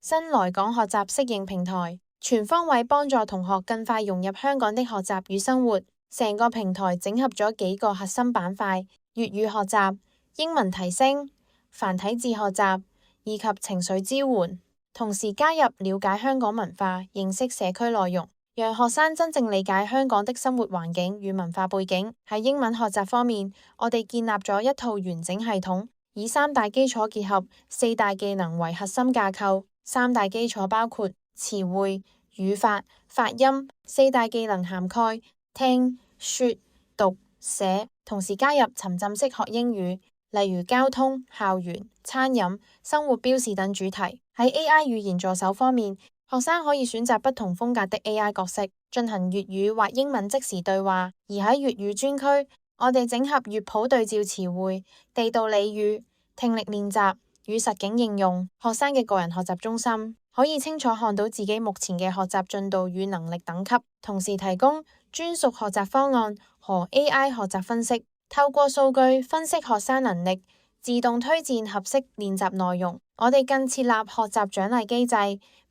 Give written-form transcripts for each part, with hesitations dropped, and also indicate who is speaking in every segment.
Speaker 1: 新來港學習適應平台，全方位幫助同學更快融入香港的學習與生活。成個平台整合咗幾個核心板塊：粵語學習、英文提升、繁體字學習以及情緒支援。同時加入了解香港文化、認識社區內容，讓學生真正理解香港的生活環境與文化背景。喺英文學習方面，我哋建立咗一套完整系統，以三大基礎結合四大技能為核心架構。三大基礎包括詞彙、語法、發音，四大技能涵蓋聽、說、讀、寫，同時加入沉浸式學英語，例如交通、校園、餐飲、生活標示等主題。喺 AI 語言助手方面，學生可以選擇不同風格的 AI 角色，進行粵語或英文即時對話。而喺粵語專區，我哋整合粵普對照詞彙、地道俚語、聽力練習與實景應用。學生嘅個人學習中心可以清楚看到自己目前嘅學習進度與能力等級，同時提供專屬學習方案和 AI 學習分析，透過數據分析學生能力，自動推薦合適練習內容。我哋更設立學習獎勵機制，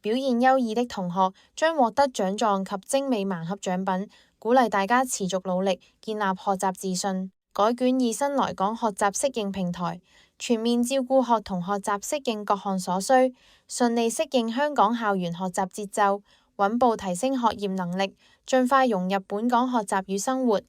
Speaker 1: 表現優異的同學將獲得獎狀及精美盲盒獎品，鼓勵大家持續努力，建立學習自信。改卷以新來港學習適應平台，全面照顧學童學習適應各項所需，順利適應香港校園學習節奏，穩步提升學業能力，盡快融入本港學習與生活。